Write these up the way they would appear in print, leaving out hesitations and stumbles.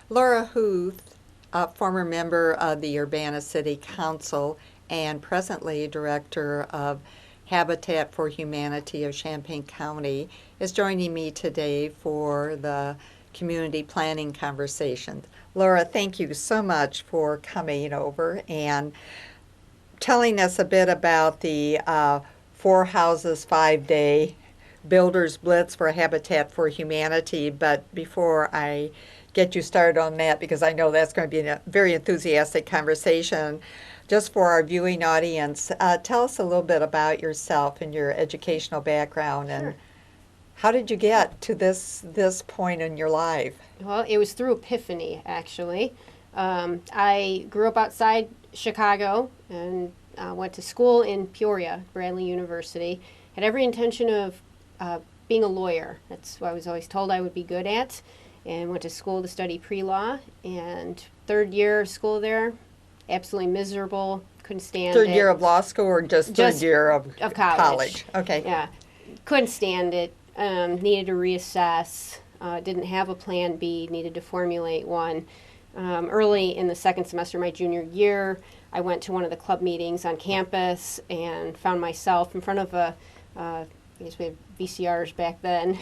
Laura Huth, a former member of the Urbana City Council and presently Director of Habitat for Humanity of Champaign County, is joining me today for the community planning conversation. Laura, thank you so much for coming over and telling us a bit about the Four Houses 5 Day Builders Blitz for Habitat for Humanity. But before I get you started on that, because I know that's going to be a very enthusiastic conversation, just for our viewing audience, tell us a little bit about yourself and your educational background, and Sure. how did you get to this point in your life? Well, it was through epiphany, actually. I grew up outside Chicago and went to school in Peoria, Bradley University. Had every intention of being a lawyer. That's what I was always told I would be good at. And went to school to study pre-law. And third year of school there, absolutely miserable. Couldn't stand Third it. year of law school or just third Just year of of college. Okay. Yeah, couldn't stand it. Needed to reassess. Didn't have a plan B. Needed to formulate one. Early in the second semester of my junior year, I went to one of the club meetings on campus and found myself in front of I guess we had VCRs back then,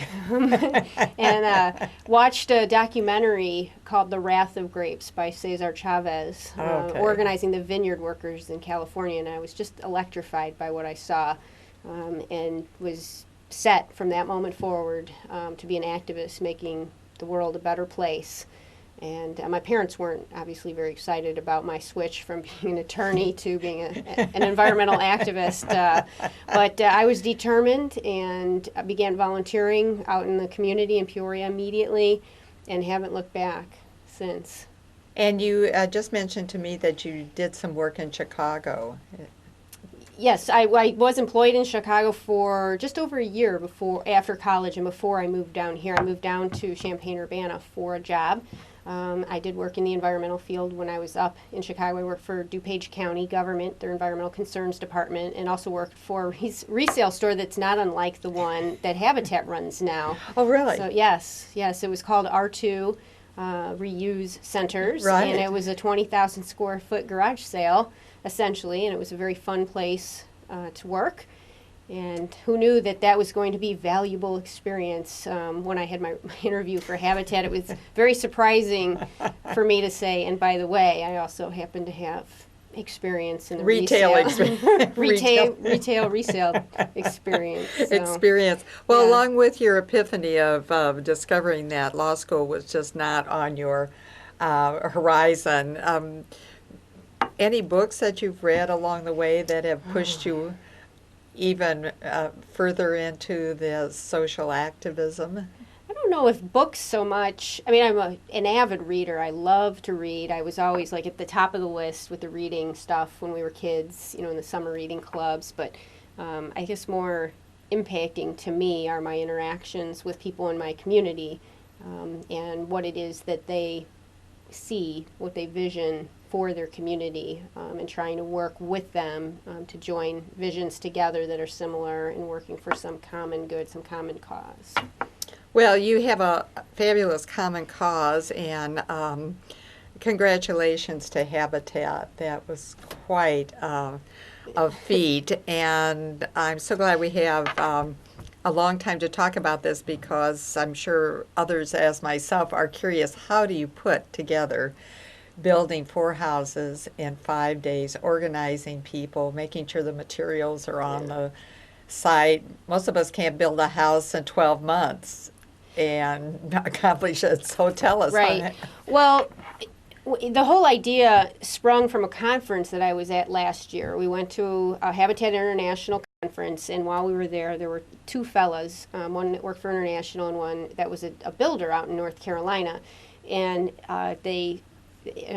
and watched a documentary called The Wrath of Grapes by Cesar Chavez, Okay. organizing the vineyard workers in California. And I was just electrified by what I saw, and was set from that moment forward to be an activist, making the world a better place. And my parents weren't obviously very excited about my switch from being an attorney to being an environmental activist. But I was determined and I began volunteering out in the community in Peoria immediately and haven't looked back since. And you just mentioned to me that you did some work in Chicago. Yes, I was employed in Chicago for just over a year after college and before I moved down here. I moved down to Champaign-Urbana for a job. I did work in the environmental field when I was up in Chicago. I worked for DuPage County government, their environmental concerns department, and also worked for a resale store that's not unlike the one that Habitat runs now. Oh, really? So yes, it was called R2 Reuse Centers, Right. and it was a 20,000 square foot garage sale, essentially, and it was a very fun place to work. And who knew that that was going to be valuable experience when I had my interview for Habitat. It was very surprising for me to say, and by the way, I also happen to have experience in the Retail retail resale experience. So, experience. Well, yeah. along with your epiphany of discovering that law school was just not on your horizon, any books that you've read along the way that have pushed you even further into the social activism? I don't know if books so much. I mean, an avid reader. I love to read. I was always like at the top of the list with the reading stuff when we were kids, in the summer reading clubs. But I guess more impacting to me are my interactions with people in my community, and what it is that they see, what they vision for their community, and trying to work with them to join visions together that are similar and working for some common good, some common cause. Well, you have a fabulous common cause, and congratulations to Habitat. That was quite a feat, and I'm so glad we have a long time to talk about this, because I'm sure others, as myself, are curious, how do you put together building 4 houses in 5 days, organizing people, making sure the materials are on the site? Most of us can't build a house in 12 months and accomplish it, so tell us. Right. Well, the whole idea sprung from a conference that I was at last year. We went to a Habitat International conference, and while we were there were two fellas, one that worked for International and one that was a builder out in North Carolina. And they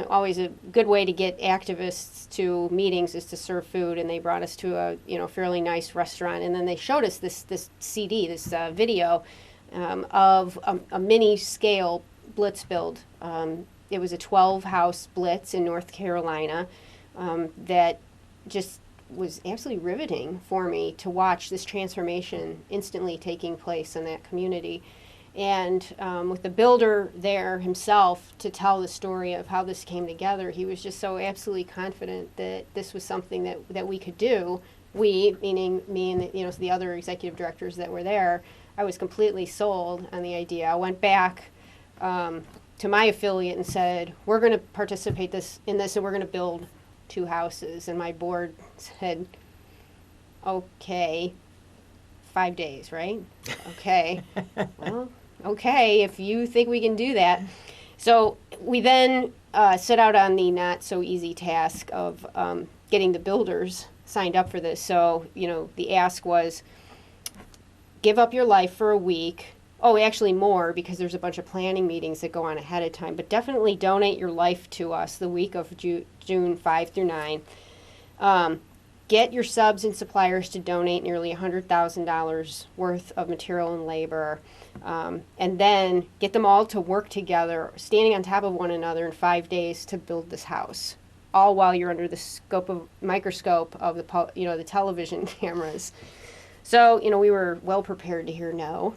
always a good way to get activists to meetings is to serve food, and they brought us to a fairly nice restaurant, and then they showed us this CD, this video of a mini scale blitz build. It was a 12 house blitz in North Carolina that just was absolutely riveting for me to watch this transformation instantly taking place in that community. And with the builder there himself to tell the story of how this came together, he was just so absolutely confident that this was something that we could do. We, meaning me and the other executive directors that were there, I was completely sold on the idea. I went back to my affiliate and said, we're going to participate in this and we're going to build 2 houses. And my board said, okay, 5 days, right? Okay. Well, okay, if you think we can do that. So we then set out on the not so easy task of getting the builders signed up for this. So, the ask was give up your life for a week. Oh, actually more, because there's a bunch of planning meetings that go on ahead of time. But definitely donate your life to us the week of June 5 through 9. Get your subs and suppliers to donate nearly $100,000 worth of material and labor. And then get them all to work together, standing on top of one another in 5 days to build this house. All while you're under the microscope of the television cameras. So, we were well prepared to hear no.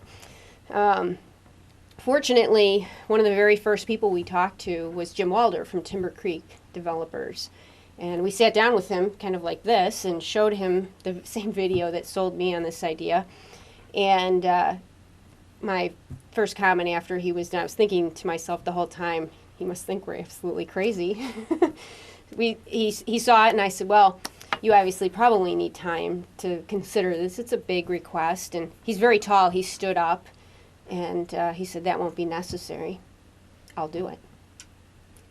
Fortunately, one of the very first people we talked to was Jim Walder from Timber Creek Developers. And we sat down with him kind of like this and showed him the same video that sold me on this idea. And my first comment after he was done, I was thinking to myself the whole time, he must think we're absolutely crazy. He saw it and I said, well, you obviously probably need time to consider this. It's a big request. And he's very tall. He stood up and he said, that won't be necessary. I'll do it.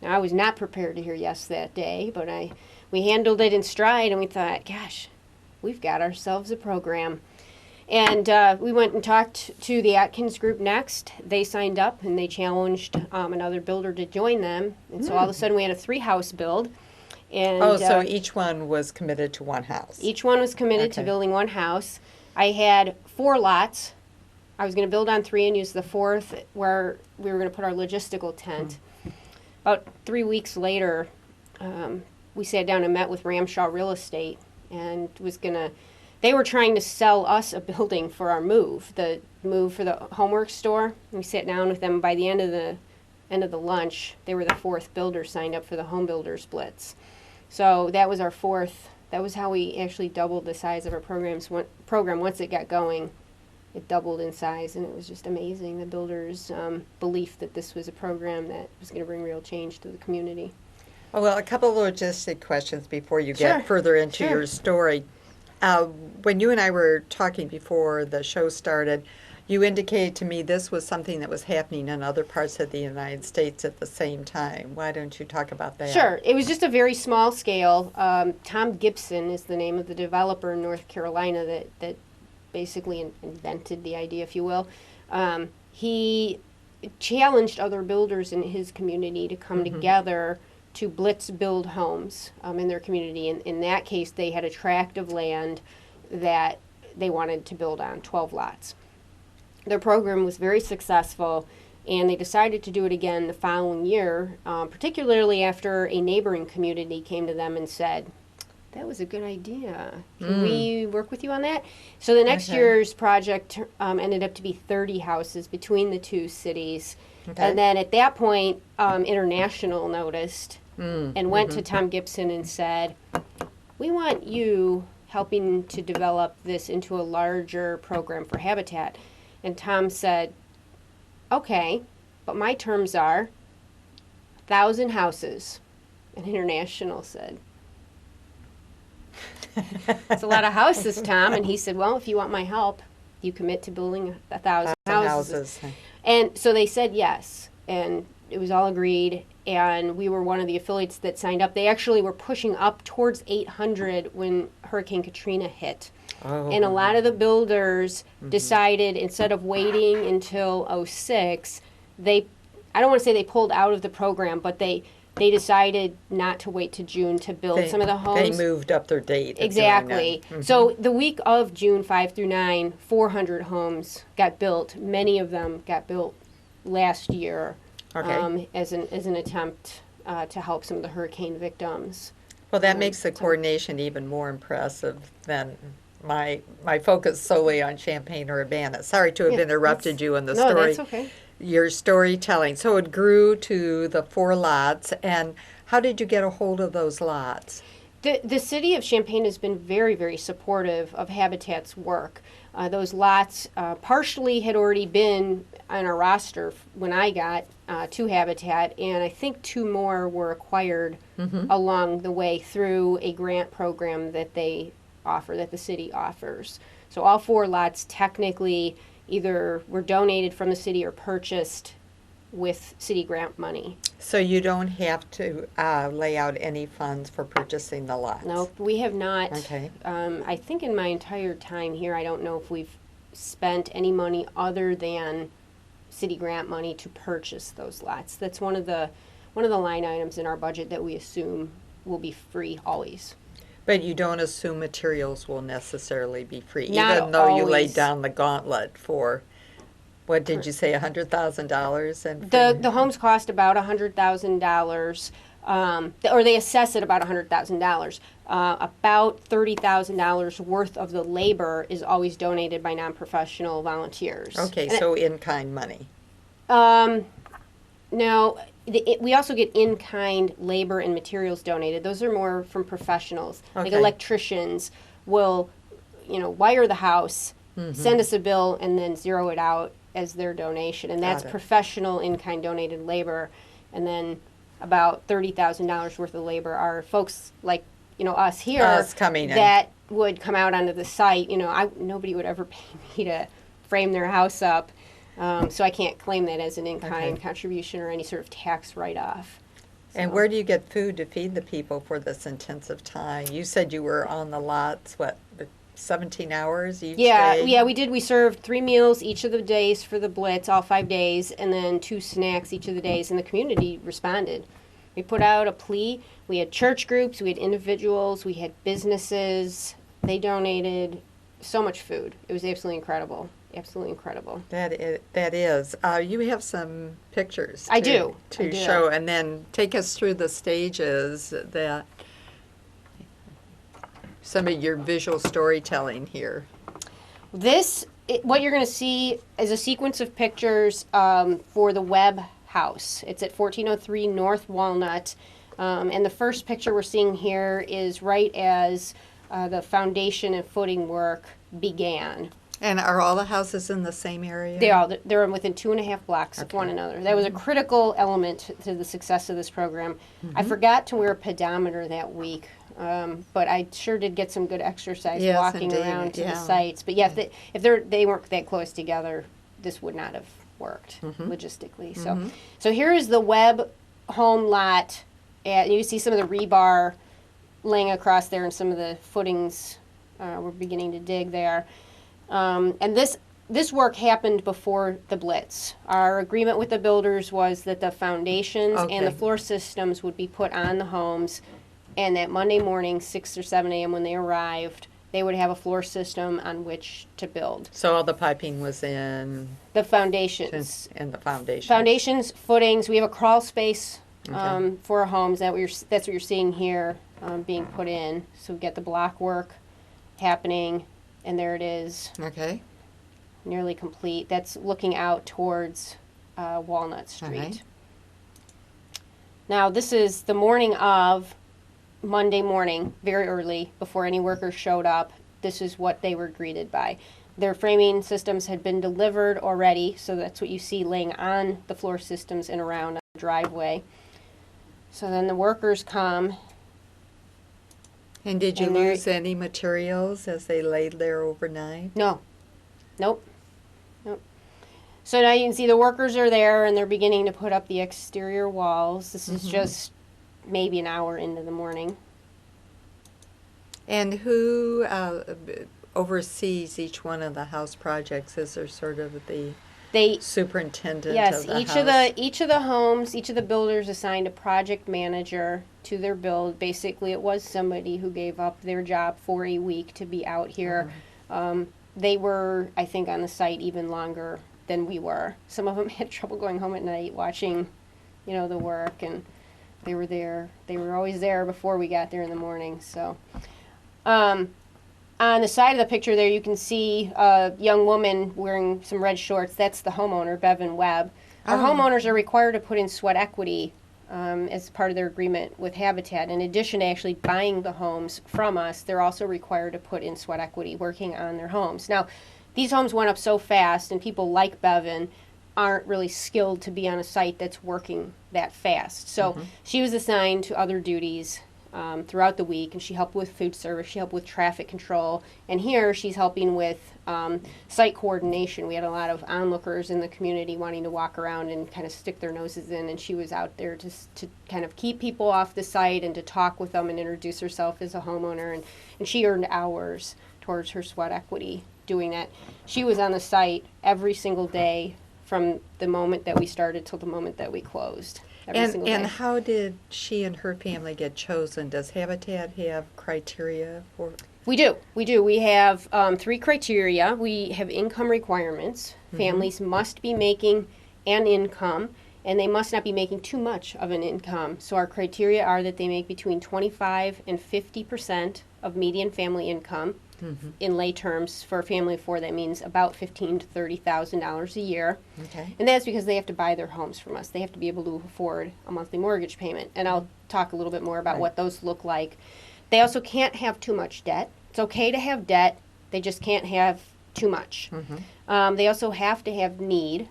Now, I was not prepared to hear yes that day, but we handled it in stride and we thought, gosh, we've got ourselves a program. And we went and talked to the Atkins group next. They signed up and they challenged another builder to join them. And so all of a sudden we had a 3-house build. And, so each one was committed to one house. Each one was committed to building one house. I had 4 lots. I was going to build on 3 and use the 4th where we were going to put our logistical tent. About 3 weeks later, we sat down and met with Ramshaw Real Estate and they were trying to sell us a building for our move, the move for the homework store. We sat down with them. By the end of the lunch, they were the 4th builder signed up for the home builder splits. So that was our 4th. That was how we actually doubled the size of our program. Once it got going, it doubled in size, and it was just amazing. The builders' belief that this was a program that was going to bring real change to the community. Oh, well, a couple of logistic questions before you get further into your story. When you and I were talking before the show started, you indicated to me this was something that was happening in other parts of the United States at the same time. Why don't you talk about that? Sure. It was just a very small scale. Tom Gibson is the name of the developer in North Carolina that basically invented the idea, if you will. He challenged other builders in his community to come together to blitz build homes in their community. In that case, they had a tract of land that they wanted to build on, 12 lots. Their program was very successful, and they decided to do it again the following year, particularly after a neighboring community came to them and said, that was a good idea. Can we work with you on that? So the next year's project ended up to be 30 houses between the 2 cities. And then at that point, International noticed and went to Tom Gibson and said, we want you helping to develop this into a larger program for Habitat. And Tom said, okay, but my terms are 1,000 houses. And International said, it's a lot of houses, Tom. And he said, well, if you want my help, you commit to building 1,000 houses. And so they said yes, and it was all agreed, and we were one of the affiliates that signed up. They actually were pushing up towards 800 when Hurricane Katrina hit. And a lot of the builders decided, instead of waiting until '06, I don't want to say they pulled out of the program, but they decided not to wait to June to build some of the homes. They moved up their date. Exactly. So the week of June 5 through 9, 400 homes got built. Many of them got built last year as an attempt to help some of the hurricane victims. Well, that makes the coordination even more impressive than my focus solely on Champaign-Urbana. Sorry to have Yeah, interrupted you in the no, story. that's okay. Your storytelling. So it grew to the 4 lots, and how did you get a hold of those lots? The city of Champaign has been very, very supportive of Habitat's work. Those lots partially had already been on our roster when I got to Habitat, and I think 2 more were acquired along the way through a grant program that they offer, that the city offers. So all 4 lots technically either were donated from the city or purchased with city grant money. So you don't have to lay out any funds for purchasing the lots? Nope, we have not. Okay. I think in my entire time here, I don't know if we've spent any money other than city grant money to purchase those lots. That's one of the line items in our budget that we assume will be free always. But you don't assume materials will necessarily be free, Not even though you laid always. down the gauntlet for, what did you say, $100,000? And The homes cost about $100,000, or they assess it about $100,000. About $30,000 worth of the labor is always donated by non-professional volunteers. Okay, And so in-kind money. No, we also get in-kind labor and materials donated. Those are more from professionals. Like Okay. electricians will, wire the house, send us a bill, and then zero it out as their donation. And that's Got it. professional in-kind donated labor. And then about $30,000 worth of labor are folks like, us here Us coming in. that would come out onto the site. Nobody would ever pay me to frame their house up. So I can't claim that as an in-kind Okay. contribution or any sort of tax write-off. And So- where do you get food to feed the people for this intensive time? You said you were on the lots, 17 hours each day? Yeah, we did. We served 3 meals each of the days for the Blitz, all 5 days, and then 2 snacks each of the days, and the community responded. We put out a plea. We had church groups, we had individuals, we had businesses. They donated so much food. It was absolutely incredible. Absolutely incredible. That is. You have some pictures. I to- do. To I do. show, and then take us through the stages that, some of your visual storytelling here. What you're going to see is a sequence of pictures for the Webb House. It's at 1403 North Walnut. And the first picture we're seeing here is right as the foundation and footing work began. And are all the houses in the same area? They're within 2.5 blocks of one another. That was a critical element to the success of this program. I forgot to wear a pedometer that week, but I sure did get some good exercise Yes, walking indeed, around to yeah. the sites. But yeah, if they weren't that close together, this would not have worked logistically. So here is the Webb home lot. You see some of the rebar laying across there, and some of the footings we're beginning to dig there. And this work happened before the Blitz. Our agreement with the builders was that the foundations and the Okay. floor systems would be put on the homes, and that Monday morning, 6 or 7 a.m. when they arrived, they would have a floor system on which to build. So all the piping was in The foundations. the foundation. Foundations, footings, we have a crawl space Okay. for our homes. That's what you're seeing here being put in. So we've got the block work happening, and there it is. Okay. Nearly complete. That's looking out towards Walnut Street. right. Now, this is the morning of Monday morning, very early, before any workers showed up. This is what they were greeted by. Their framing systems had been delivered already, so that's what you see laying on the floor systems and around on the driveway. So then the workers come. And did you And there- lose any materials as they laid there overnight? No. Nope. So now you can see the workers are there, and they're beginning to put up the exterior walls. This is just maybe an hour into the morning. And who oversees each one of the house projects? Is there sort of the They superintendent Yes, of the each house? of the homes, each of the builders assigned a project manager to their build. Basically, it was somebody who gave up their job for a week to be out here. They were, I think, on the site even longer than we were. Some of them had trouble going home at night watching, the work, and they were there. They were always there before we got there in the morning. So, On the side of the picture there, you can see a young woman wearing some red shorts. That's the homeowner, Bevan Webb. Our homeowners are required to put in sweat equity as part of their agreement with Habitat. In addition to actually buying the homes from us, they're also required to put in sweat equity working on their homes. Now, these homes went up so fast, and people like Bevan aren't really skilled to be on a site that's working that fast. So she was assigned to other duties throughout the week, and she helped with food service, she helped with traffic control, and here she's helping with site coordination. We had a lot of onlookers in the community wanting to walk around and kind of stick their noses in, and she was out there just to kind of keep people off the site and to talk with them and introduce herself as a homeowner, and she earned hours towards her sweat equity doing that. She was on the site every single day from the moment that we started till the moment that we closed. And how did she and her family get chosen? Does Habitat have criteria for? We do. We have 3 criteria. We have income requirements. Families must be making an income, and they must not be making too much of an income. So our criteria are that they make between 25 and 50% of median family income. In lay terms, for a family of 4, that means about $15,000 to $30,000 a year. Okay. And that's because they have to buy their homes from us. They have to be able to afford a monthly mortgage payment. And I'll talk a little bit more about what those look like. They also can't have too much debt. It's okay to have debt. They just can't have too much. They also have to have need.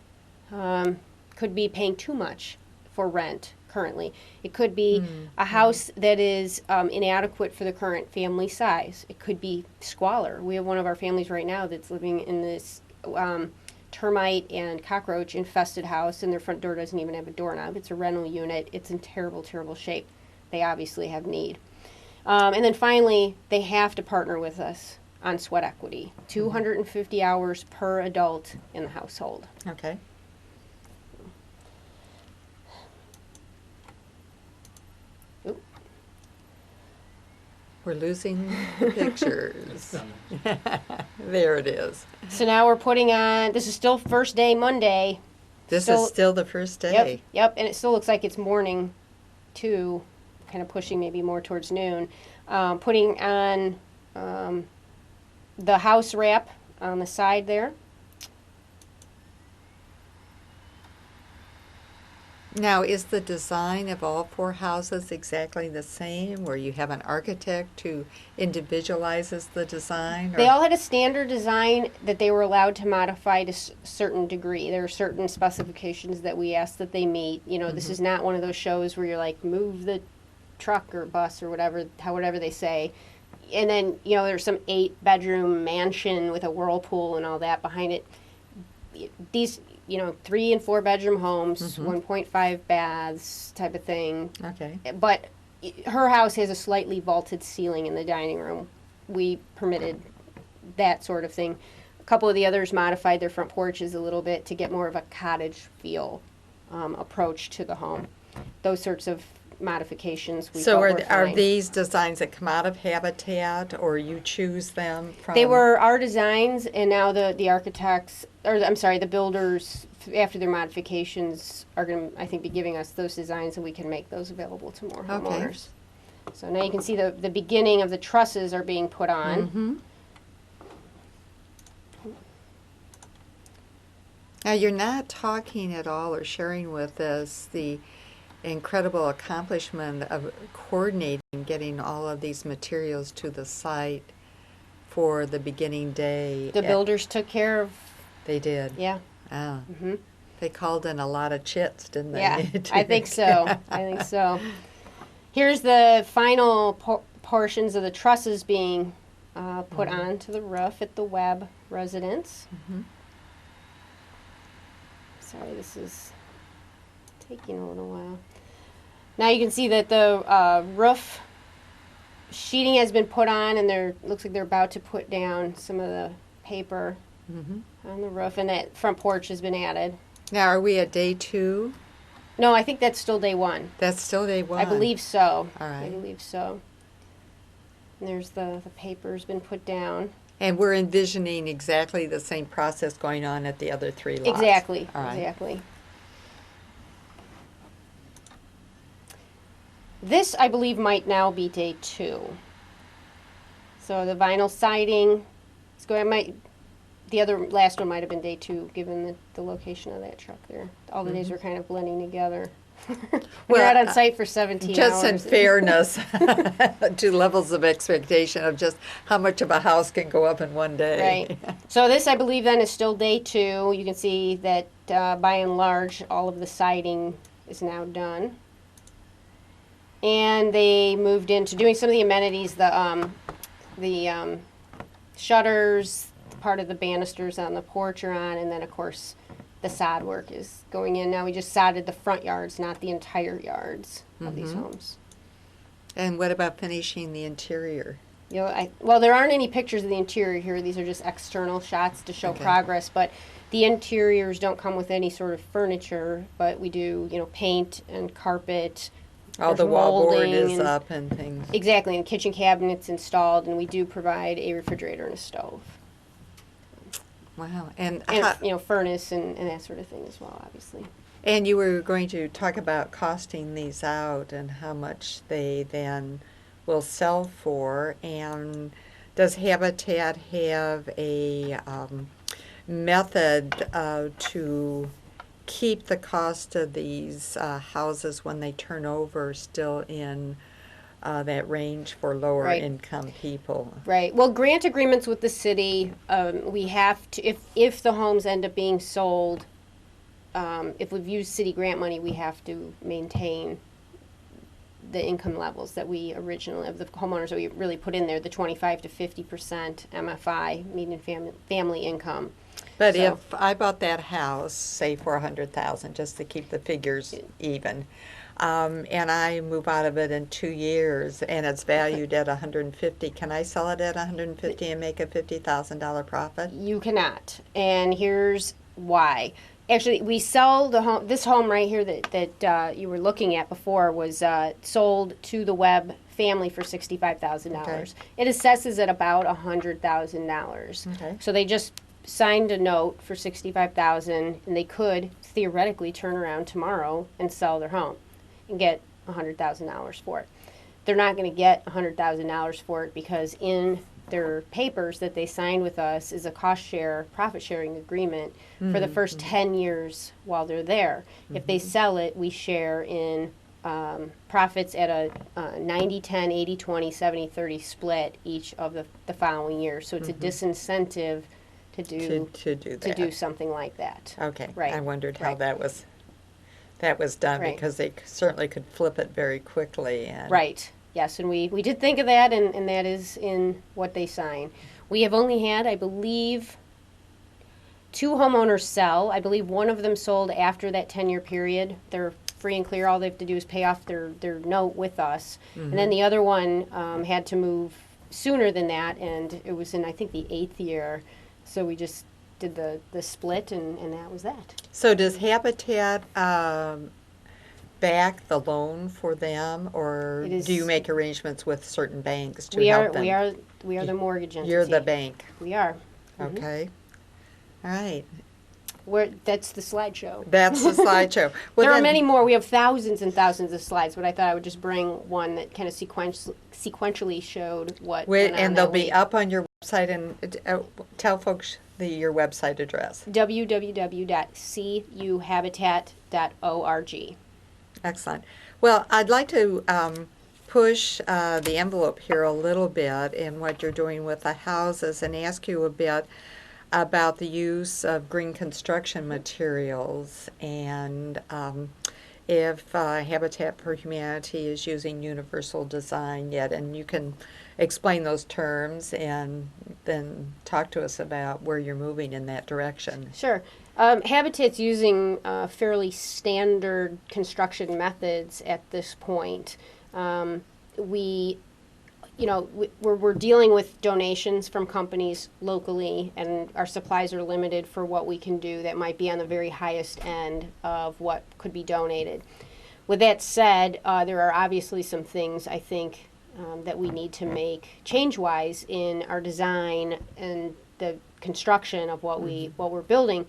Could be paying too much for rent currently. It could be a house that is inadequate for the current family size. It could be squalor. We have one of our families right now that's living in this termite and cockroach infested house, and their front door doesn't even have a doorknob. It's a rental unit. It's in terrible, terrible shape. They obviously have need. And then finally, they have to partner with us on sweat equity. 250 hours per adult in the household. Okay. We're losing the pictures. There it is. So now we're putting on, this is still first day Monday. This is still the first day. Yep, and it still looks like it's morning too, kind of pushing maybe more towards noon. Putting on the house wrap on the side there. Now, is the design of all 4 houses exactly the same, where you have an architect who individualizes the design? They all had a standard design that they were allowed to modify to a certain degree. There are certain specifications that we ask that they meet. You know, this is not one of those shows where you're like, move the truck or bus or whatever they say. And then, you know, there's some 8-bedroom mansion with a whirlpool and all that behind it. These, you know, 3 and 4 bedroom homes, 1.5 baths type of thing. Okay. But her house has a slightly vaulted ceiling in the dining room. We permitted that sort of thing. A couple of the others modified their front porches a little bit to get more of a cottage feel approach to the home. Those sorts of modifications we So felt were are fine. these designs that come out of Habitat, or you choose them from? They were our designs, and now the architects, or I'm sorry, the builders, after their modifications, are going to, I think, be giving us those designs, and we can make those available to more homeowners. So now you can see the beginning of the trusses are being put on. Now, you're not talking at all or sharing with us the incredible accomplishment of coordinating, getting all of these materials to the site for the beginning day. The builders took care of. They did. Yeah. Ah. They called in a lot of chits, didn't they? Yeah, I think so. I think so. Here's the final portions of the trusses being put onto the roof at the Webb residence. Sorry, this is taking a little while. Now you can see that the roof sheeting has been put on, and looks like they're about to put down some of the paper on the roof, and that front porch has been added. Now, are we at day 2? No, I think that's still day 1. That's still day 1. I believe so. All right. I believe so. And there's the paper's been put down. And we're envisioning exactly the same process going on at the other 3 lots. Exactly. All right. Exactly. This, I believe, might now be day 2. So the vinyl siding is going. The other last one might have been day 2, given the location of that truck there. All the days were kind of blending together. We're out on site for 17 just hours. in fairness to levels of expectation of just how much of a house can go up in one day. Right. So this, I believe, then is still day 2. You can see that by and large, all of the siding is now done. And they moved into doing some of the amenities, the shutters, part of the banisters on the porch are on, and then of course the sod work is going in. Now we just sodded the front yards, not the entire yards of these homes. And what about finishing the interior? You know, well, there aren't any pictures of the interior here. These are just external shots to show progress, but the interiors don't come with any sort of furniture, but we do, paint and carpet. All the wallboard is up and things. Exactly, and kitchen cabinets installed, and we do provide a refrigerator and a stove. Wow. And furnace and that sort of thing as well, obviously. And you were going to talk about costing these out and how much they then will sell for. And does Habitat have a method to keep the cost of these houses when they turn over still in that range for lower income people? Right. Well, grant agreements with the city, we have to, if the homes end up being sold, if we've used city grant money, we have to maintain the income levels that we originally, of the homeowners that we really put in there, the 25 to 50% MFI, median family income. But if I bought that house, say for $100,000, just to keep the figures even, and I move out of it in 2 years, and it's valued at $150,000, can I sell it at $150,000 and make a $50,000 profit? You cannot, and here's why. Actually, we sell the home. This home right here that you were looking at before was sold to the Webb family for $65,000. Okay. It assesses at about $100,000. Okay. So they just signed a note for $65,000, and they could theoretically turn around tomorrow and sell their home and get $100,000 for it. They're not going to get $100,000 for it because in their papers that they signed with us is a profit sharing agreement for the first 10 years while they're there. If they sell it, we share in profits at a 90-10, 80-20, 70-30 split each of the following years. So it's a disincentive to do something like that. Okay. Right. I wondered how that was done because they certainly could flip it very quickly. And Right. Yes, and we did think of that, and that is in what they sign. We have only had, I believe, 2 homeowners sell. I believe one of them sold after that 10-year period. They're free and clear. All they have to do is pay off their note with us. And then the other one had to move sooner than that, and it was in, I think, the 8th year. So we just did the split, and that was that. So does Habitat back the loan for them, or do you make arrangements with certain banks to help them? We are the mortgage entity. You're the bank. We are. Okay. All right. That's the slideshow. That's the slideshow. Well, there are many more. We have thousands and thousands of slides, but I thought I would just bring one that kind of sequentially showed what went on and they'll that be week. up on your website, and tell folks your website address. www.cuhabitat.org. Excellent. Well, I'd like to push the envelope here a little bit in what you're doing with the houses and ask you a bit about the use of green construction materials and if Habitat for Humanity is using universal design yet. And you can explain those terms and then talk to us about where you're moving in that direction. Sure. Habitat's using fairly standard construction methods at this point. We're dealing with donations from companies locally, and our supplies are limited for what we can do that might be on the very highest end of what could be donated. With that said, there are obviously some things I think that we need to make change-wise in our design and the construction of what we're building.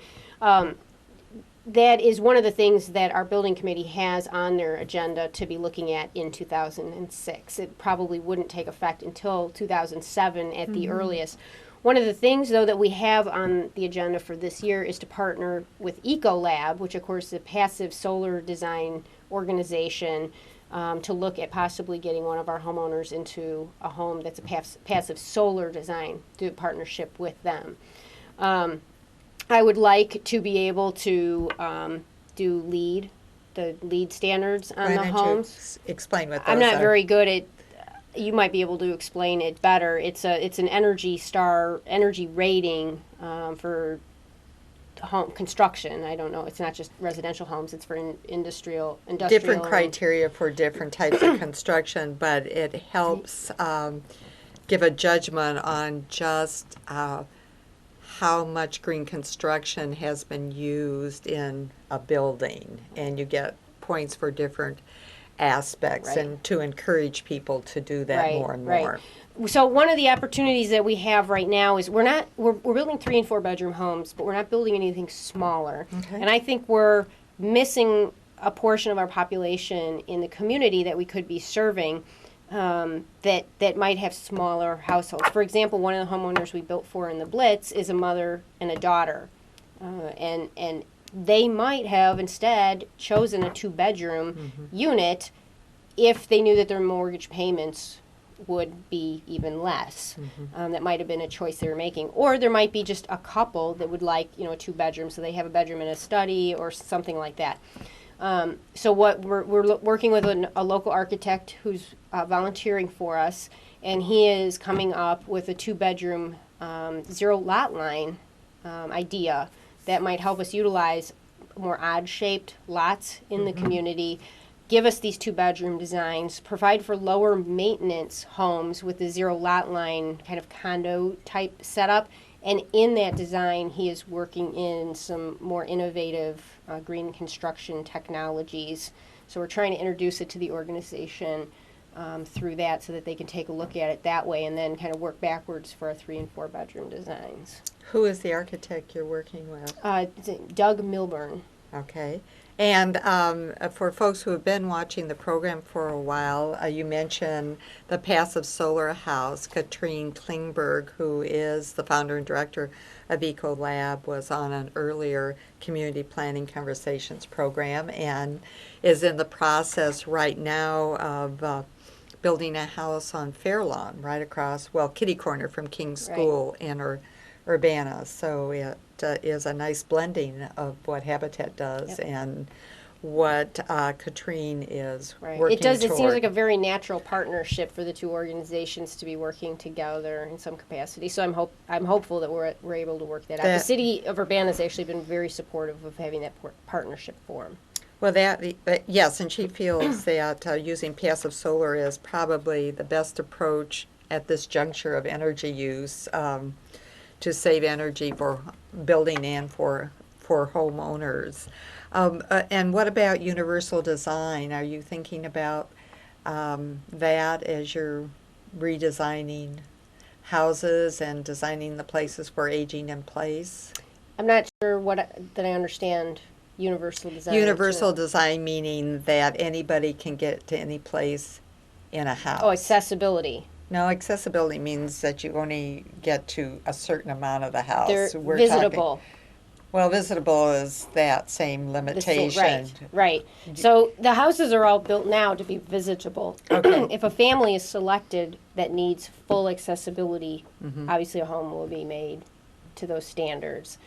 that is one of the things that our building committee has on their agenda to be looking at in 2006. It probably wouldn't take effect until 2007 at the earliest. One of the things, though, that we have on the agenda for this year is to partner with Ecolab, which, of course, is a passive solar design organization, to look at possibly getting one of our homeowners into a home that's a passive solar design, do a partnership with them. I would like to be able to do the LEED standards on the homes. Explain what those I'm not are. very good at. You might be able to explain it better. It's an energy rating for home construction. I don't know. It's not just residential homes. It's for industrial. Different criteria for different types of construction, but it helps give a judgment on just how much green construction has been used in a building, and you get points for different aspects, Right. and to encourage people to do that more and more. So one of the opportunities that we have right now is we're building 3 and 4 bedroom homes, but we're not building anything smaller. Okay. And I think we're missing a portion of our population in the community that we could be serving, that might have smaller households. For example, one of the homeowners we built for in the Blitz is a mother and a daughter, and they might have instead chosen a 2-bedroom unit if they knew that their mortgage payments would be even less. That might have been a choice they were making. Or there might be just a couple that would like, a 2-bedroom, so they have a bedroom and a study or something like that. So what we're working with a local architect who's volunteering for us, and he is coming up with a 2-bedroom zero lot line idea that might help us utilize more odd-shaped lots in the community, give us these 2-bedroom designs, provide for lower maintenance homes with the zero lot line kind of condo type setup. And in that design, he is working in some more innovative green construction technologies. So we're trying to introduce it to the organization through that, so that they can take a look at it that way, and then kind of work backwards for our 3 and 4 bedroom designs. Who is the architect you're working with? Doug Milburn. Okay. And for folks who have been watching the program for a while, you mentioned the Passive Solar House. Katrine Klingberg, who is the founder and director of Ecolab, was on an earlier Community Planning Conversations program and is in the process right now of building a house on Fairlawn, right across, kitty corner from King's School in Urbana. So it is a nice blending of what Habitat does and what Katrine is working It does. It toward. seems like a very natural partnership for the two organizations to be working together in some capacity. So I'm hopeful that we're able to work that out. The city of Urbana has actually been very supportive of having that partnership form. Well, yes, and she feels that using passive solar is probably the best approach at this juncture of energy use to save energy for building and for homeowners. And what about universal design? Are you thinking about that as you're redesigning houses and designing the places for aging in place? I'm not sure that I understand universal design. Universal design meaning that anybody can get to any place in a house. Oh, accessibility. No, accessibility means that you only get to a certain amount of the house. They're We're visitable. Visitable is that same limitation. Right. So the houses are all built now to be visitable. Okay. If a family is selected that needs full accessibility, obviously a home will be made to those standards.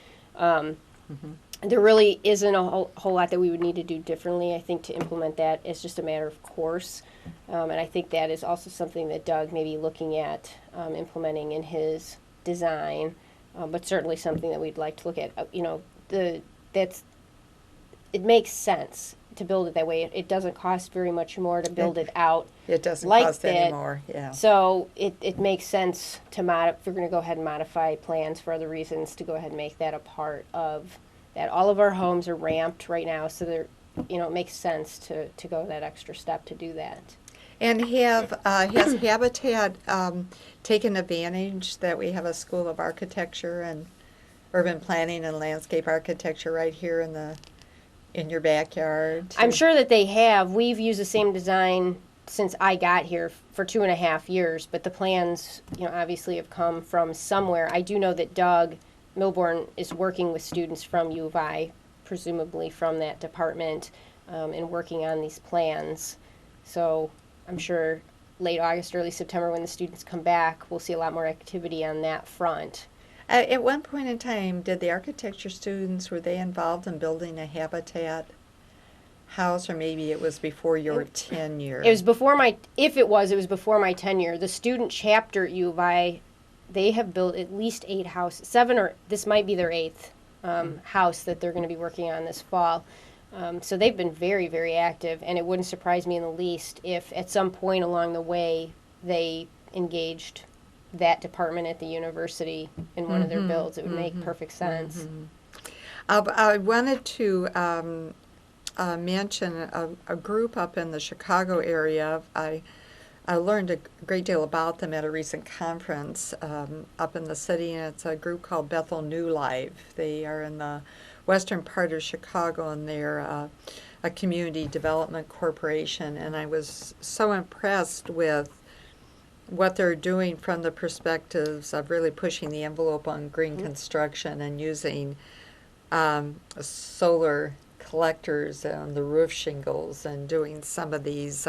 There really isn't a whole lot that we would need to do differently, I think, to implement that. It's just a matter of course. And I think that is also something that Doug may be looking at implementing in his design, but certainly something that we'd like to look at. It makes sense to build it that way. It doesn't cost very much more to build it out. It doesn't like cost that. any more, yeah. So it makes sense to if we're going to go ahead and modify plans for other reasons, to go ahead and make that a part of that. All of our homes are ramped right now, so it makes sense to go that extra step to do that. And has Habitat taken advantage that we have a School of Architecture and Urban Planning and Landscape Architecture right here in the in your backyard? I'm sure that they have. We've used the same design since I got here for 2.5 years, but the plans, obviously have come from somewhere. I do know that Doug Milborn is working with students from U of I, presumably from that department, and working on these plans. So I'm sure late August, early September, when the students come back, we'll see a lot more activity on that front. At one point in time, did the architecture students, were they involved in building a habitat house, or maybe it was before your tenure? It was before my, if it was before my tenure. The student chapter at U of I, they have built at least 8 houses, 7, or this might be their 8th house that they're going to be working on this fall. So they've been very, very active, and it wouldn't surprise me in the least if at some point along the way they engaged that department at the university in one of their builds. It would make perfect sense. I wanted to mention a group up in the Chicago area. I learned a great deal about them at a recent conference up in the city, and it's a group called Bethel New Life. They are in the western part of Chicago, and they're a community development corporation, and I was so impressed with what they're doing from the perspectives of really pushing the envelope on green construction and using solar collectors on the roof shingles and doing some of these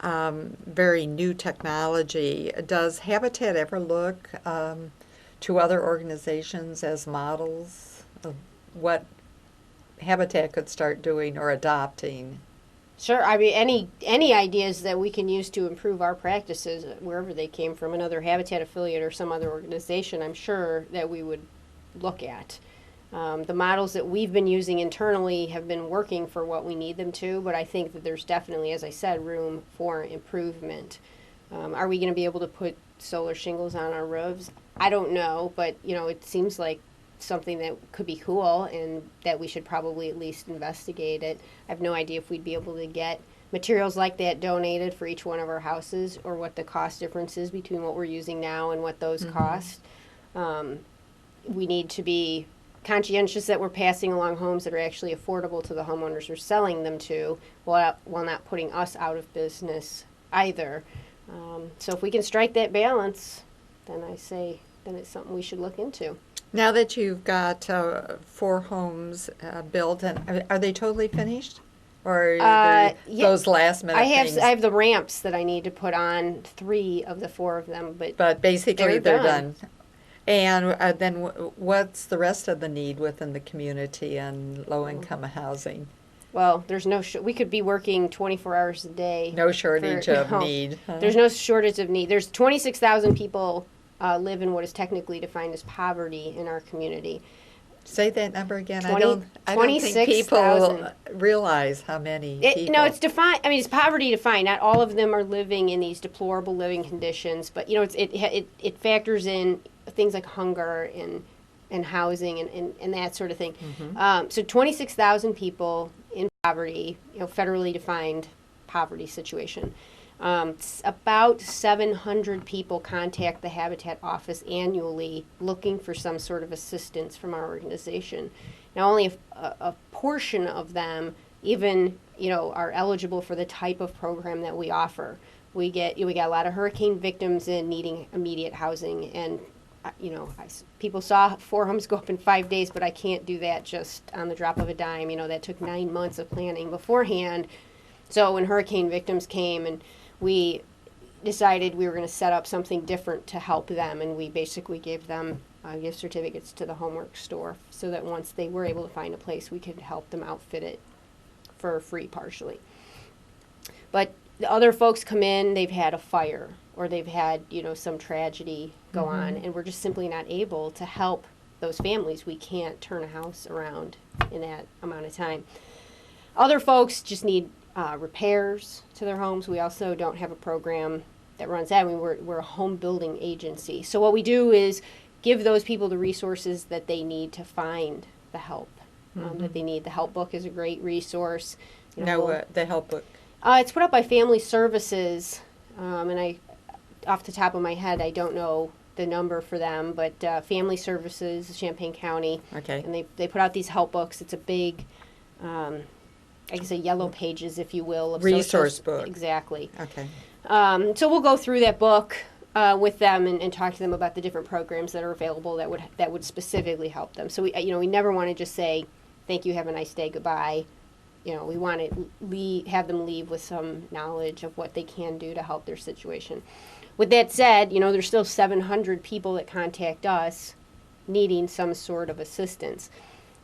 very new technology. Does Habitat ever look to other organizations as models of what Habitat could start doing or adopting? Sure. I mean, any ideas that we can use to improve our practices, wherever they came from, another Habitat affiliate or some other organization, I'm sure that we would look at. The models that we've been using internally have been working for what we need them to, but I think that there's definitely, as I said, room for improvement. Are we going to be able to put solar shingles on our roofs? I don't know, but it seems like something that could be cool and that we should probably at least investigate it. I have no idea if we'd be able to get materials like that donated for each one of our houses, or what the cost difference is between what we're using now and what those cost. We need to be conscientious that we're passing along homes that are actually affordable to the homeowners we're selling them to, while not putting us out of business either. So if we can strike that balance, then I say then it's something we should look into. Now that you've got 4 homes built, and are they totally finished, or are yeah, those last minute things? I have the ramps that I need to put on 3 of the 4 of them, But basically they're done. And then what's the rest of the need within the community and low-income housing? Well, there's no we could be working 24 hours a day. No shortage of need. Huh? There's no shortage of need. There's 26,000 people live in what is technically defined as poverty in our community. Say that number again. 20, I don't think people realize how many people. No, it's defined. I mean, it's poverty defined. Not all of them are living in these deplorable living conditions, but it factors in things like hunger and housing and that sort of thing. So 26,000 people in poverty, federally defined poverty situation. About 700 people contact the Habitat office annually looking for some sort of assistance from our organization. Now, only a portion of them even, are eligible for the type of program that we offer. We got a lot of hurricane victims in needing immediate housing, and people saw 4 homes go up in 5 days, but I can't do that just on the drop of a dime. That took 9 months of planning beforehand. So when hurricane victims came, and we decided we were going to set up something different to help them, and we basically gave them gift certificates to the homework store, so that once they were able to find a place, we could help them outfit it for free partially. But the other folks come in, they've had a fire, or they've had some tragedy go on, and we're just simply not able to help those families. We can't turn a house around in that amount of time. Other folks just need repairs to their homes. We also don't have a program that runs that. I mean, we're a home building agency. So what we do is give those people the resources that they need to find the help that they need. The help book is a great resource. The help book? It's put up by Family Services, and I, off the top of my head, I don't know the number for them, but Family Services, Champaign County. Okay. And they put out these help books. It's a big I guess a yellow pages, if you will, of Resource book. Exactly. Okay. So we'll go through that book with them and talk to them about the different programs that are available that would specifically help them. So we never want to just say, "Thank you, have a nice day, goodbye." We want to have them leave with some knowledge of what they can do to help their situation. With that said, there's still 700 people that contact us needing some sort of assistance.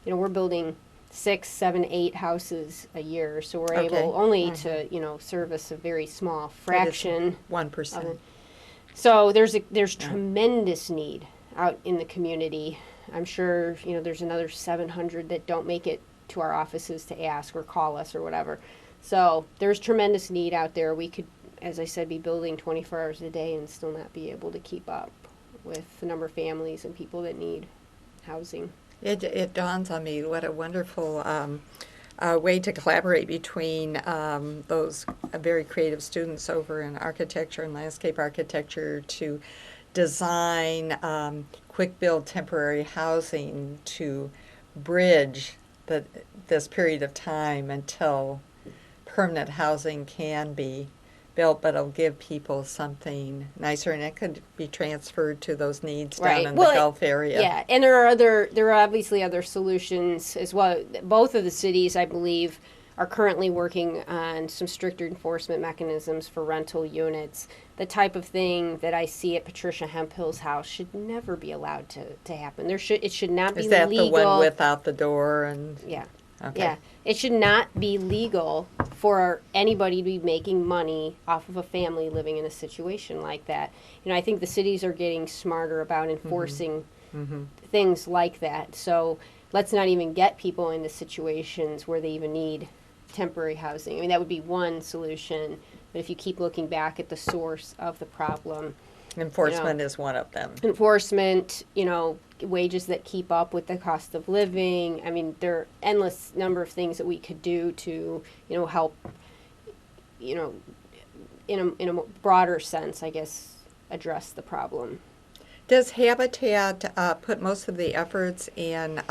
We're building 6, 7, 8 houses a year, so we're able only to service a very small fraction. 1%. So there's tremendous need out in the community. I'm sure there's another 700 that don't make it to our offices to ask or call us or whatever. So there's tremendous need out there. We could, as I said, be building 24 hours a day and still not be able to keep up with the number of families and people that need housing. It dawns on me what a wonderful way to collaborate between those very creative students over in architecture and landscape architecture to design quick build temporary housing to bridge this period of time until permanent housing can be built, but it'll give people something nicer, and it could be transferred to those needs down in the Gulf area. Yeah, and there are obviously other solutions as well. Both of the cities, I believe, are currently working on some stricter enforcement mechanisms for rental units. The type of thing that I see at Patricia Hemphill's house should never be allowed to happen. It should not be legal. Is that the one without the door? And yeah. Okay. Yeah, it should not be legal for anybody to be making money off of a family living in a situation like that. I think the cities are getting smarter about enforcing things like that. So let's not even get people into situations where they even need temporary housing. I mean, that would be one solution. But if you keep looking back at the source of the problem, enforcement is one of them. Enforcement, wages that keep up with the cost of living. I mean, there are endless number of things that we could do to, help, in a broader sense, I guess, address the problem. Does Habitat put most of the efforts in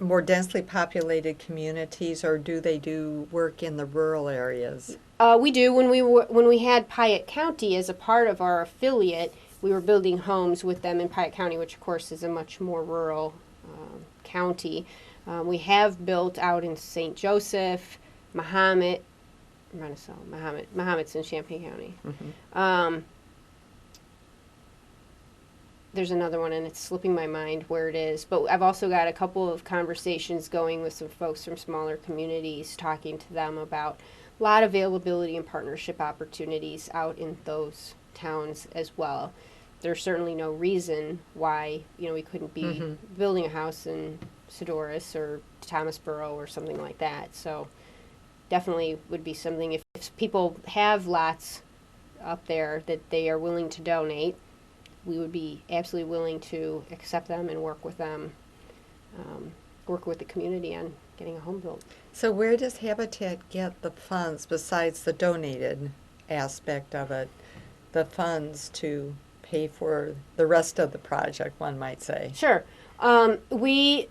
more densely populated communities, or do they do work in the rural areas? We do. When we had Piatt County as a part of our affiliate, we were building homes with them in Piatt County, which of course is a much more rural county. We have built out in St. Joseph, Mahomet. Mahomet's in Champaign County. There's another one, and it's slipping my mind where it is. But I've also got a couple of conversations going with some folks from smaller communities, talking to them about a lot of availability and partnership opportunities out in those towns as well. There's certainly no reason why we couldn't be building a house in Sedoris or Thomasboro or something like that. So definitely would be something if people have lots up there that they are willing to donate. We would be absolutely willing to accept them and work with them, work with the community on getting a home built. So where does Habitat get the funds besides the donated aspect of it, the funds to pay for the rest of the project, one might say? Sure. We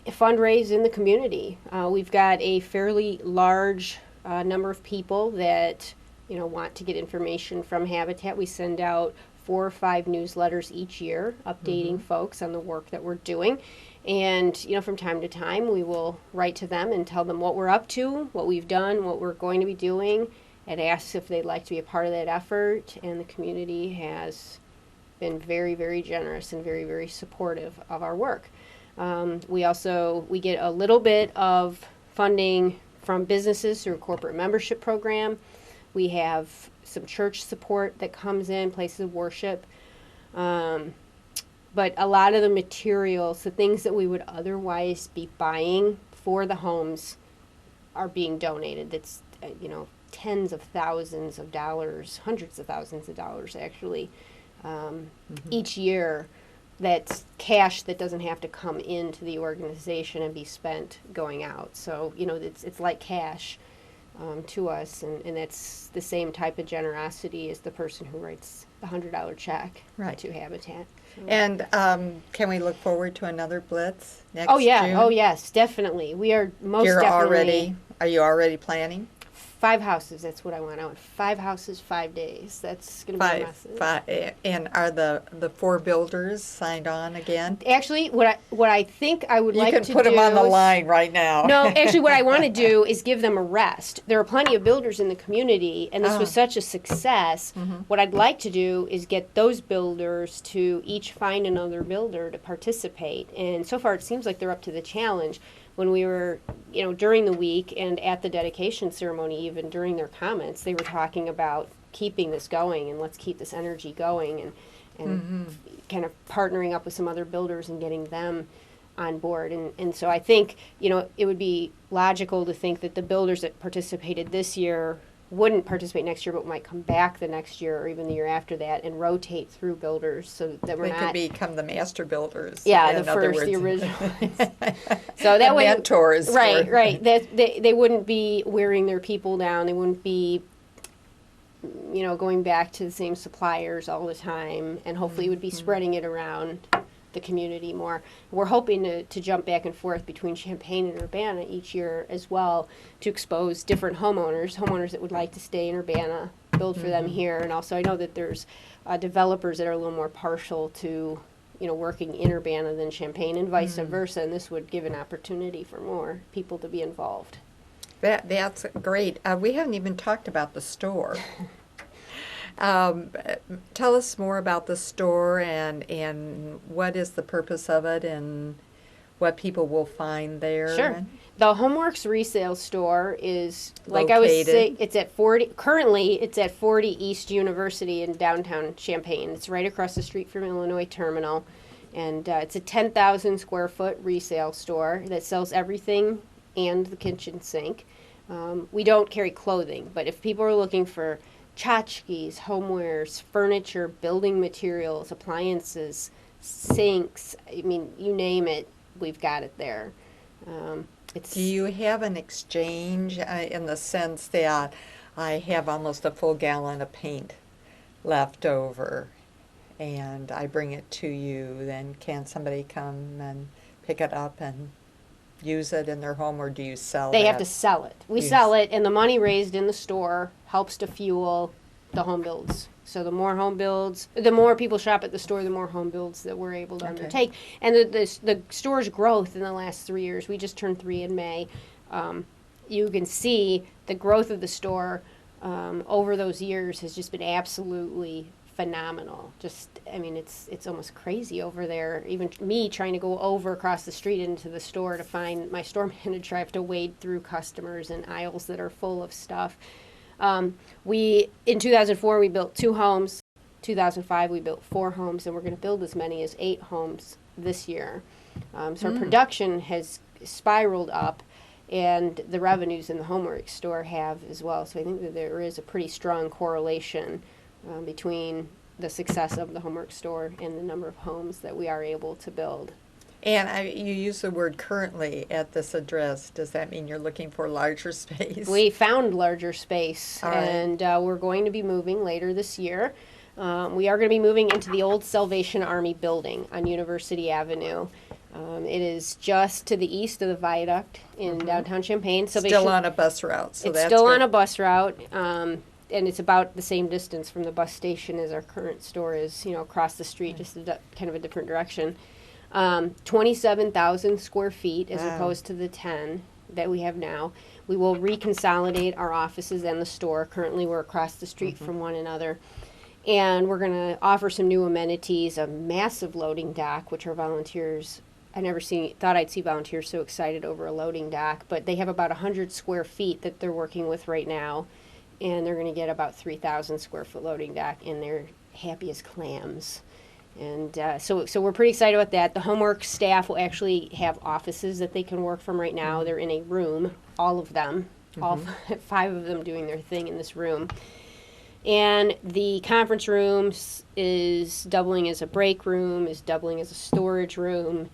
fundraise in the community. We've got a fairly large number of people that want to get information from Habitat. We send out 4 or 5 newsletters each year updating folks on the work that we're doing. And, from time to time, we will write to them and tell them what we're up to, what we've done, what we're going to be doing, and ask if they'd like to be a part of that effort. And the community has been very, very generous and very, very supportive of our work. We get a little bit of funding from businesses through a corporate membership program. We have some church support that comes in, places of worship. But a lot of the materials, the things that we would otherwise be buying for the homes are being donated. That's, tens of thousands of dollars, hundreds of thousands of dollars actually, each year. That's cash that doesn't have to come into the organization and be spent going out. So, it's like cash. to us, and that's the same type of generosity as the person who writes the $100 check Right. to Habitat. So. And can we look forward to another Blitz next Oh yeah, June? oh yes, definitely. We are most definitely. Are you already planning? 5 houses, that's what I want. I want 5 houses, 5 days. That's going to be a message. And are the 4 builders signed on again? Actually, what I think I would like to do... You can put them on the line right now. No, actually what I want to do is give them a rest. There are plenty of builders in the community, and this was such a success. What I'd like to do is get those builders to each find another builder to participate. And so far it seems like they're up to the challenge. When we were, during the week and at the dedication ceremony, even during their comments, they were talking about keeping this going and let's keep this energy going and kind of partnering up with some other builders and getting them on board. And so I think, it would be logical to think that the builders that participated this year wouldn't participate next year, but might come back the next year or even the year after that and rotate through builders so that we're not... They could become the master builders. Yeah, the original. So that way... mentors. Right. That they wouldn't be wearing their people down. They wouldn't be, going back to the same suppliers all the time. And hopefully it would be spreading it around the community more. We're hoping to jump back and forth between Champaign and Urbana each year as well to expose different homeowners that would like to stay in Urbana, build for them here. And also I know that there's developers that are a little more partial to working in Urbana than Champaign and vice versa, and this would give an opportunity for more people to be involved. That's great. We haven't even talked about the store. Tell us more about the store and what is the purpose of it and what people will find there. Sure. The Homeworks resale store is, like located. I was saying, it's at 40 East University in downtown Champaign. It's right across the street from Illinois Terminal. And it's a 10,000 square foot resale store that sells everything and the kitchen sink. We don't carry clothing, but if people are looking for tchotchkes, homewares, furniture, building materials, appliances, sinks, I mean, you name it, we've got it there. Do you have an exchange in the sense that I have almost a full gallon of paint left over and I bring it to you, then can somebody come and pick it up and use it in their home, or do you sell it? They have to sell it. We sell it, and the money raised in the store helps to fuel the home builds. So the more home builds, the more people shop at the store, the more home builds that we're able to undertake. And the store's growth in the last 3 years, we just turned 3 in May. You can see the growth of the store over those years has just been absolutely phenomenal. It's almost crazy over there. Even me trying to go over across the street into the store to find my store manager, I have to wade through customers and aisles that are full of stuff. In 2004 we built 2 homes. 2005 we built 4 homes, and we're going to build as many as 8 homes this year. So our production has spiraled up, and the revenues in the Homeworks store have as well. So I think that there is a pretty strong correlation between the success of the Homework store and the number of homes that we are able to build. And you use the word currently at this address. Does that mean you're looking for larger space? We found larger space, all right. And we're going to be moving later this year. We are going to be moving into the old Salvation Army building on University Avenue. It is just to the east of the viaduct in downtown Champaign. Still on a bus route. So it's that's still good. on a bus route. And it's about the same distance from the bus station as our current store is, across the street, just kind of a different direction. 27,000 square feet as opposed to the 10 that we have now. We will reconsolidate our offices and the store. Currently, we're across the street from one another. And we're going to offer some new amenities, a massive loading dock, which our volunteers, thought I'd see volunteers so excited over a loading dock, but they have about 100 square feet that they're working with right now. And they're going to get about 3,000 square foot loading dock, and they're happy as clams. And so we're pretty excited about that. The Homework staff will actually have offices that they can work from right now. They're in a room, all of them, all 5 of them doing their thing in this room. And the conference room is doubling as a break room, is doubling as a storage room.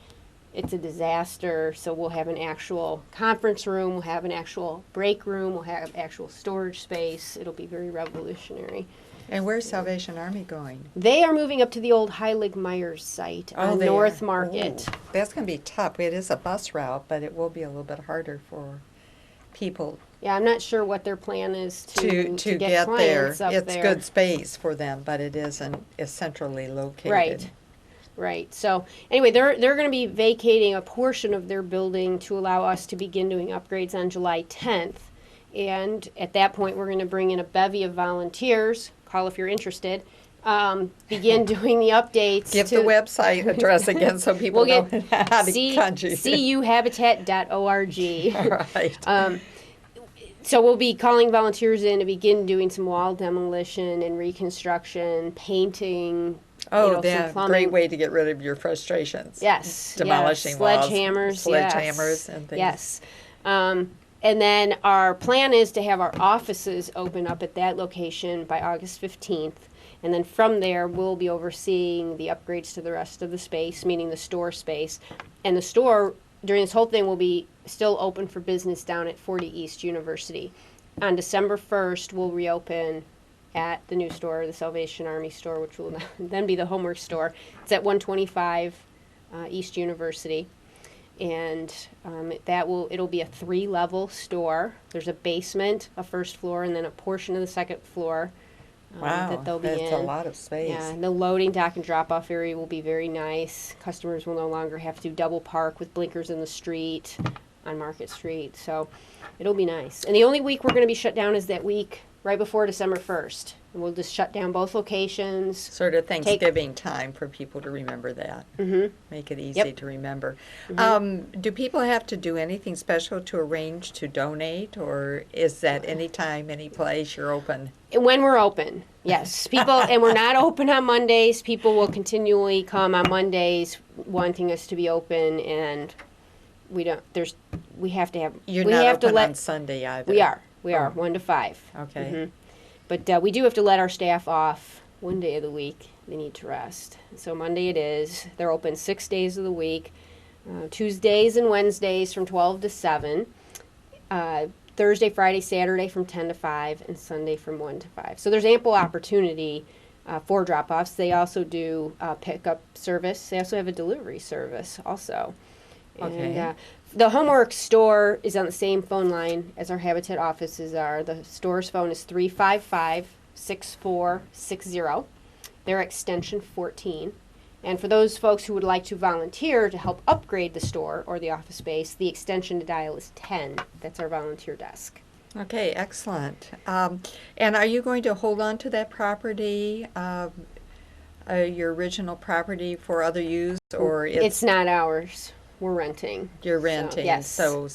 it's a disaster. So we'll have an actual conference room, we'll have an actual break room, we'll have actual storage space. It'll be very revolutionary. And where's Salvation Army going? They are moving up to the old Heilig Myers site on they North are. Market. Ooh, that's going to be tough. It is a bus route, but it will be a little bit harder for people Yeah, I'm not sure what their plan is to to get get there. clients up It's there. good space for them, but it isn't as centrally located. Right. Right. So anyway, they're going to be vacating a portion of their building to allow us to begin doing upgrades on July 10th. And at that point, we're going to bring in a bevy of volunteers. Call if you're interested. Begin doing the updates. Give the website address again so people We'll know get how to contact you. cuhabitat.org. All right. So we'll be calling volunteers in to begin doing some wall demolition and reconstruction, painting. Oh, some yeah, plumbing. great way to get rid of your frustrations. Yes. Demolishing yes. walls, sledgehammers and things. Yes. And then our plan is to have our offices open up at that location by August 15th. And then from there, we'll be overseeing the upgrades to the rest of the space, meaning the store space. And the store, during this whole thing, will be still open for business down at 40 East University. On December 1st, we'll reopen at the new store, the Salvation Army store, which will then be the Homework store. It's at 125 East University. And it'll be a 3-level store. There's a basement, a first floor, and then a portion of the second floor Wow, that they'll be that's in. a lot of space. Yeah, and the loading dock and drop-off area will be very nice. Customers will no longer have to double park with blinkers in the street on Market Street. So it'll be nice. And the only week we're going to be shut down is that week right before December 1st. And we'll just shut down both locations. Sort of Thanksgiving time for people to remember that. Mm-hmm. Make it easy Yep. to remember. Do people have to do anything special to arrange to donate, or is that any time, any place you're open? When we're open, yes. People, and we're not open on Mondays. People will continually come on Mondays wanting us to be open, and we have to have. You're we not have open to let, on Sunday either. We are. We are Oh. 1 to 5. Okay. Mhm. But we do have to let our staff off one day of the week. They need to rest. So Monday it is. They're open 6 days of the week. Tuesdays and Wednesdays from 12 to 7. Thursday, Friday, Saturday from 10 to 5. And Sunday from 1 to 5. So there's ample opportunity for drop-offs. They also do pickup service. They also have a delivery service also. Okay. And the Homework store is on the same phone line as our Habitat offices are. The store's phone is 355-6460. Their extension 14. And for those folks who would like to volunteer to help upgrade the store or the office space, the extension to dial is 10. That's our volunteer desk. Okay, excellent. And are you going to hold on to that property, your original property, for other use, or It's not ours. We're renting. you're renting? yes. So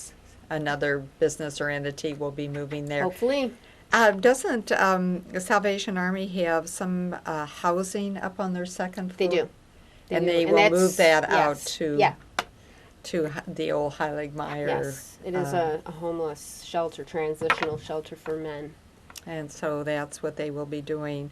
another business or entity will be moving there. Hopefully. Doesn't the Salvation Army have some housing up on their second They floor? do. And do. they And will that's- move that out yes. to Yeah. the old Heilig Meyer. Yes. It is a homeless shelter, transitional shelter for men. And so that's what they will be doing.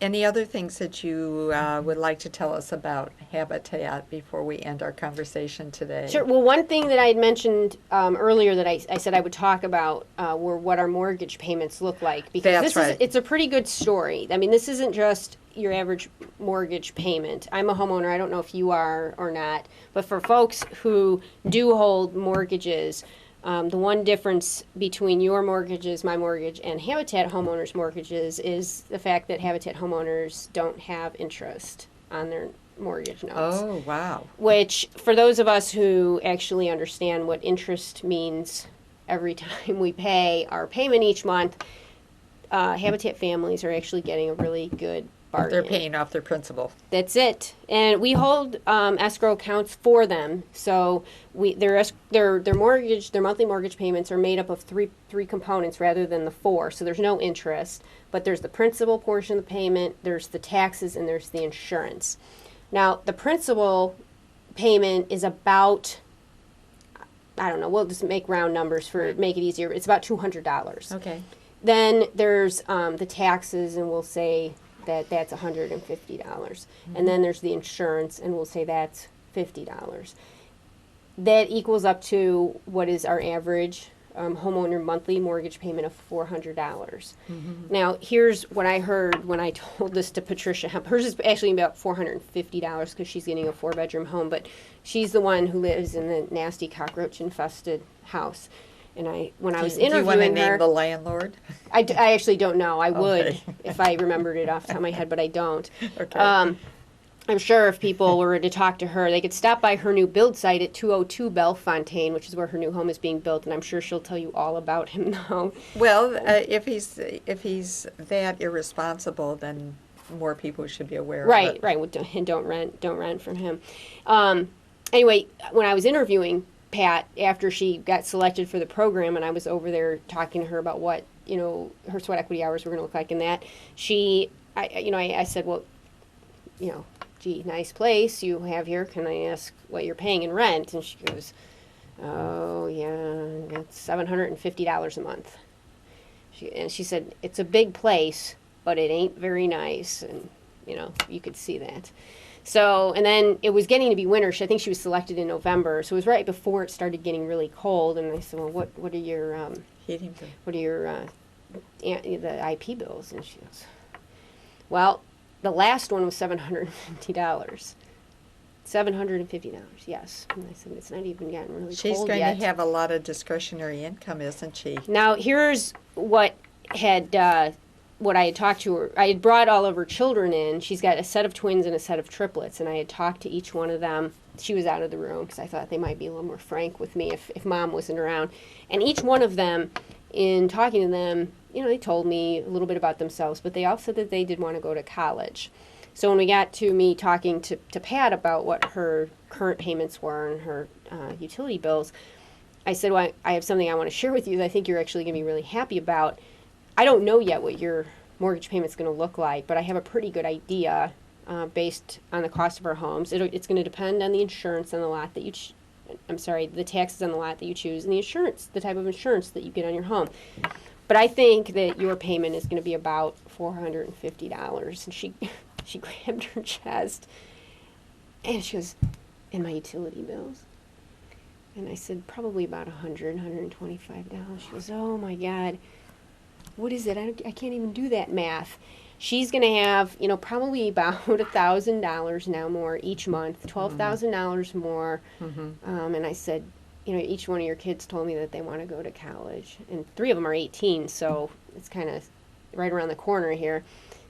Any other things that you would like to tell us about Habitat before we end our conversation today? Sure. Well, one thing that I had mentioned earlier that I said I would talk about were what our mortgage payments look like. Because That's right. it's a pretty good story. I mean, this isn't just your average mortgage payment. I'm a homeowner. I don't know if you are or not. But for folks who do hold mortgages, the one difference between your mortgages, my mortgage, and Habitat homeowners' mortgages is the fact that Habitat homeowners don't have interest on their mortgage notes. Oh, wow. Which, for those of us who actually understand what interest means every time we pay our payment each month, Habitat families are actually getting a really good bargain. They're paying off their principal. That's it. And we hold escrow accounts for them. So their mortgage, their monthly mortgage payments are made up of three components rather than the 4. So there's no interest, but there's the principal portion of the payment, there's the taxes, and there's the insurance. Now, the principal payment is about, I don't know, we'll just make round numbers make it easier. It's about $200. Okay. Then there's the taxes, and we'll say that's $150. And then there's the insurance, and we'll say that's $50. That equals up to what is our average homeowner monthly mortgage payment of $400. Now, here's what I heard when I told this to Patricia. Hers is actually about $450 because she's getting a 4-bedroom home, but she's the one who lives in the nasty cockroach-infested house. And when I was interviewing her, do you want to name the landlord? I actually don't know. I would Okay. if I remembered it off the top of my head, but I don't. Okay. I'm sure if people were to talk to her, they could stop by her new build site at 202 Bellefontaine, which is where her new home is being built, and I'm sure she'll tell you all about him now. Well, if he's that irresponsible, then more people should be aware of Right, it. right. Well, don't rent from him. Anyway, when I was interviewing Pat after she got selected for the program, and I was over there talking to her about what her sweat equity hours were going to look like, in that I said, well, gee, nice place you have here. Can I ask what you're paying in rent? And she goes, oh, yeah, it's $750 a month. She said, it's a big place, but it ain't very nice. And, you could see that. So, and then it was getting to be winter. I think she was selected in November. So it was right before it started getting really cold. And I said, well, what are your, Heating bill. what are your, the IP bills? And she goes, well, the last one was $750. $750, yes. And I said, it's not even gotten really She's cold going yet. to have a lot of discretionary income, isn't she? Now, here's what I had talked to her. I had brought all of her children in. She's got a set of twins and a set of triplets, and I had talked to each one of them. She was out of the room because I thought they might be a little more frank with me if Mom wasn't around. And each one of them, in talking to them, they told me a little bit about themselves, but they all said that they did want to go to college. So when we got to me talking to Pat about what her current payments were and her utility bills, I said, well, I have something I want to share with you that I think you're actually going to be really happy about. I don't know yet what your mortgage payment's going to look like, but I have a pretty good idea based on the cost of our homes. It's going to depend on the insurance on the lot that you the taxes on the lot that you choose, and the insurance, the type of insurance that you get on your home. But I think that your payment is going to be about $450. And she grabbed her chest, and she goes, and my utility bills? And I said, probably about $125. She goes, oh my God, what is it? I can't even do that math. She's going to have, probably about $1,000 now more each month, $12,000 more. And I said, each one of your kids told me that they want to go to college. And 3 of them are 18, so it's kind of right around the corner here.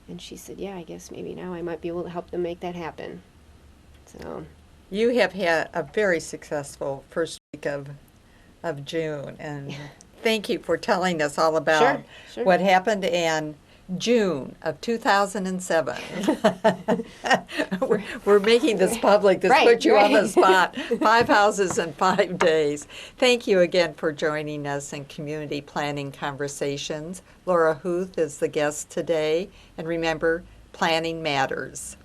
And she said, yeah, I guess maybe now I might be able to help them make that happen. So You have had a very successful first week of June, and thank you for telling us all about Sure. what happened in June of 2007. We're making this public. This Right, puts you on the right. spot. 5 houses in 5 days. Thank you again for joining us in Community Planning Conversations. Laura Huth is the guest today. And remember, planning matters.